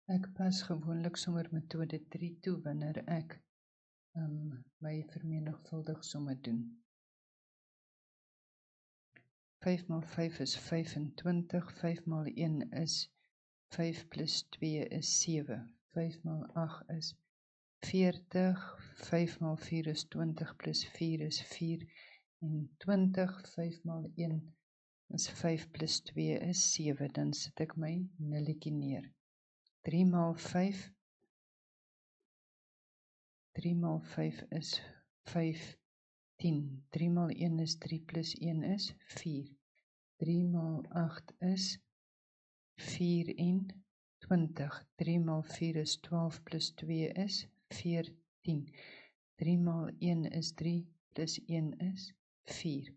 Ek pas gewoonlik sommer metode 3 toe wanneer ek my vermenigvuldig somme doen. 5 maal 5 is 25, 5 maal 1 is 5 plus 2 is 7, 5 maal 8 is 40, 5 maal 4 is 20 plus 4 is 24, 5 maal 1 is 5 plus 2 is 7, dan sit ek my nulletjie neer. 3 maal 5 is 15, 3 maal 1 is 3 plus 1 is 4, 3 maal 8 is 24, 3 maal 4 is 12 plus 2 is 14, 3 maal 1 is 3 plus 1 is 4.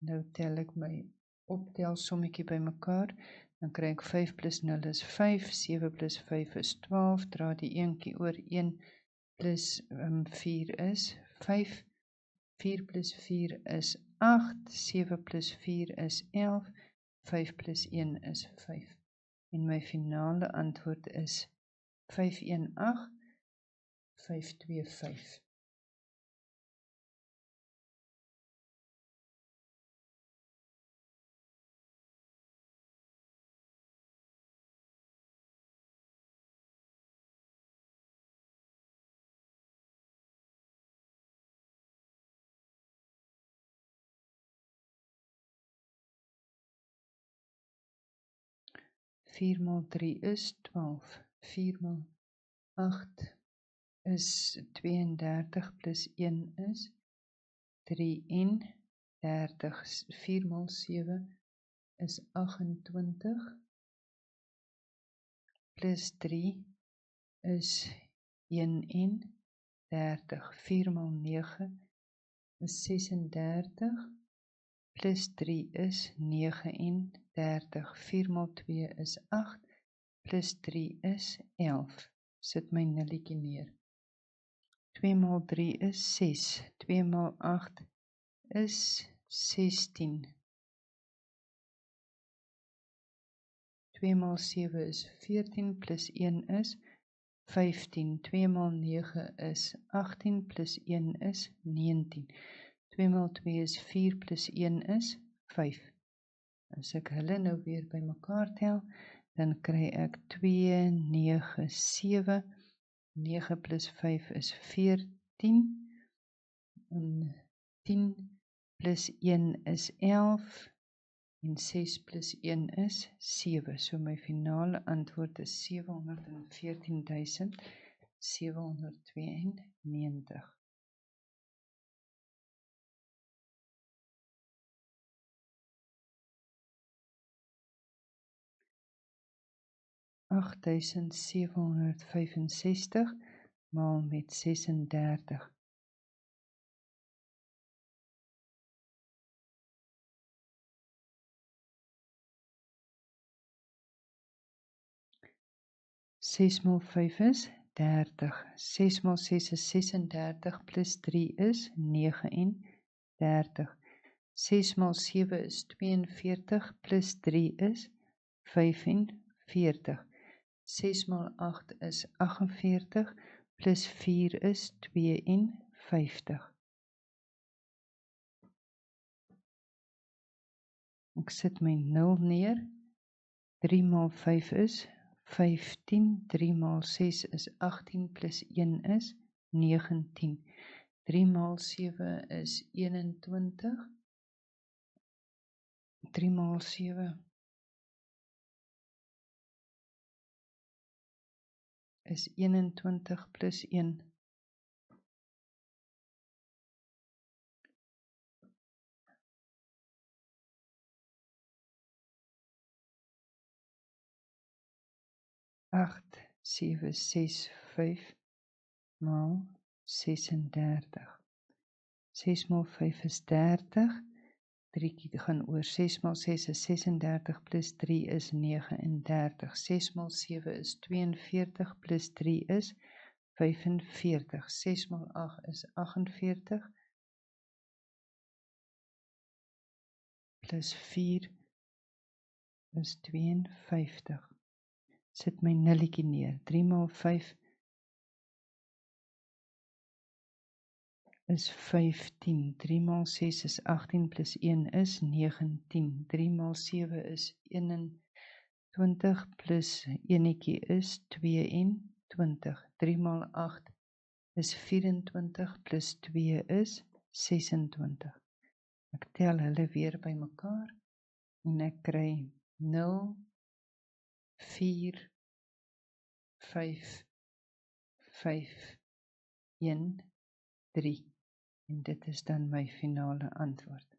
Nou tel ek my optel sommetjie by mekaar, dan kry ek 5 plus 0 is 5, 7 plus 5 is 12, dra die eentjie oor 1 plus 4 is 5, 4 plus 4 is 8, 7 plus 4 is 11, 5 plus 1 is 5. En my finale antwoord is 518, 525. Vier maal 3 is 12, 4 maal 8 is 32 plus 1 is 33, 4 maal 7 is 28, plus 3 is 31, 4 maal 9 is 36, plus 3 is 39, 4 maal 2 is 8, plus 3 is 11. Sit my nulletjie neer. 2 maal 3 is 6, 2 maal 8 is 16, 2 maal 7 is 14, plus 1 is 15, 2 maal 9 is 18, plus 1 is 19, 2 maal 2 is 4, plus 1 is 5. As ek hulle nou weer by mekaar tel, dan kry ek 2, 9, 7, 9 plus 5 is 14, en 10 plus 1 is 11, en 6 plus 1 is 7. So my finale antwoord is 714.792. 8.765 maal met 36. Ses maal 5 is 30. 6 maal 6 is 36 plus 3 is 39. 6 maal 7 is 42 plus 3 is 45. 6 maal 8 is 48 plus 4 is 52. Ek sit my 0 neer. 3 maal 5 is 15. 3 maal 6 is 18 plus 1 is 19. 3 maal 7 is 21. 3 maal 7 is 21 plus 1. Acht, 7, 6, 5 maal 36. 6 maal 5 is 30. 3 gaan oor 6 maal 6 is 36 plus 3 is 39. 6 maal 7 is 42 plus 3 is 45. 6 maal 8 is 48 plus 4 is 52. Sit my nulletjie neer. 3 maal 5 is 15. 3 maal 6 is 18 plus 1 is 19. 3 maal 7 is 21 plus enetjie is 22. 3 maal 8 is 24 plus 2 is 26. Ek tel hulle weer by mekaar en ek kry 0, 4, 5, 5, 1, 3. En dit is dan my finale antwoord.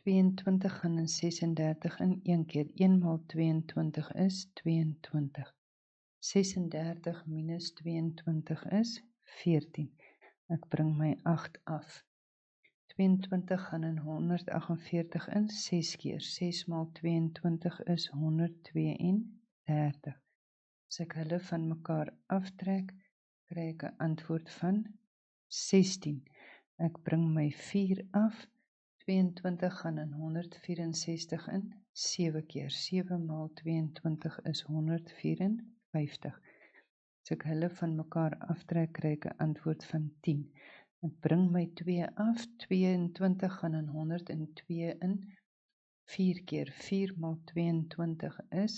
(22) gaan in 36 in een keer. 1 maal 22 is 22. 36 minus 22 is 14. Ek bring my 8 af. 22 gaan in 148 in 6 keer. 6 maal 22 is 132. As ek hulle van mekaar aftrek, kry ek 'n antwoord van 16. Ek bring my 4 af. 22 gaan in 164 in 7 keer. 7 maal 22 is 154. As ek hulle van mekaar aftrek, kry ek 'n antwoord van 10. Ek bring my 2 af. 22 gaan in 102 in 4 keer. 4 maal 22 is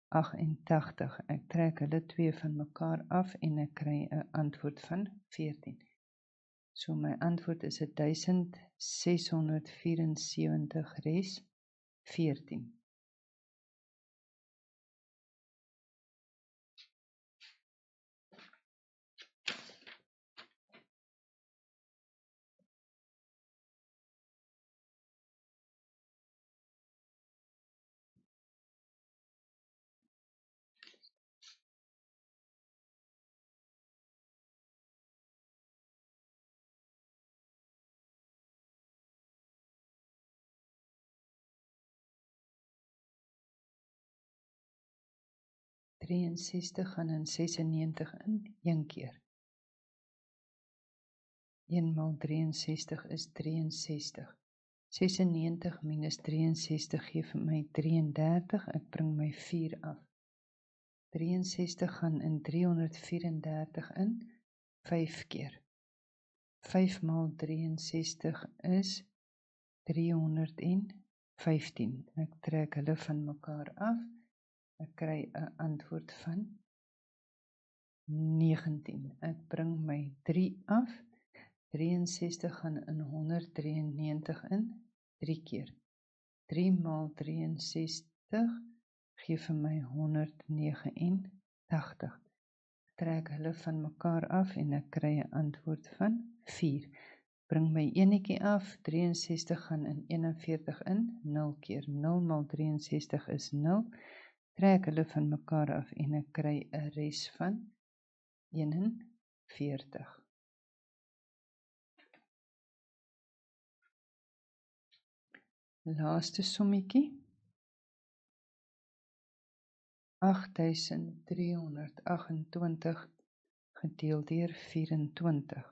88. Ek trek hulle 2 van mekaar af en ek kry 'n antwoord van 14. So my antwoord is 1674 res 14. (63) gaan in 96 in een keer. 1 maal 63 is 63. 96 minus 63 gee vir my 33. Ek bring my 4 af. 63 gaan in 334 in 5 keer. 5 maal 63 is 315. Ek trek hulle van mekaar af. Ek kry 'n antwoord van 19. Ek bring my 3 af. 63 gaan in 193 in 3 keer. 3 maal 63 gee vir my 189. Trek hulle van mekaar af en ek kry 'n antwoord van 4. Bring my enetjie af. 63 gaan in 41 in 0 keer. 0 maal 63 is 0. Trek hulle van mekaar af en ek kry 'n res van 41. Laaste sommetjie. 8328 gedeel deur 24.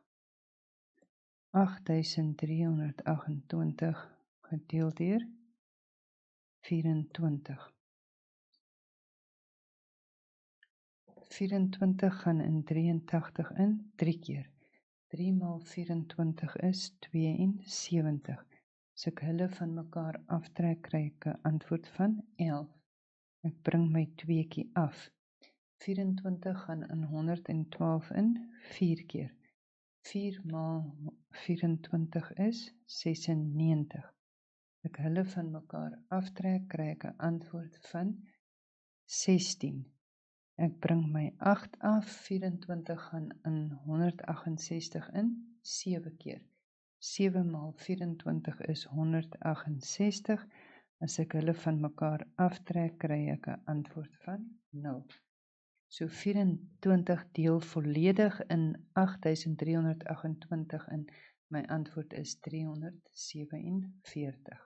8328 gedeel deur 24. 24 gaan in 83 in 3 keer. 3 maal 24 is 72. As ek hulle van mekaar aftrek, kry ek 'n antwoord van 11. Ek bring my 2 af. 24 gaan in 112 in 4 keer. 4 maal 24 is 96. Ek hulle van mekaar aftrek, kry ek 'n antwoord van 16. Ek bring my 8 af, 24 gaan in 168 in, 7 keer. 7 maal 24 is 168. As ek hulle van mekaar aftrek, kry ek 'n antwoord van 0. So 24 deel volledig in 8328 in. My antwoord is 347.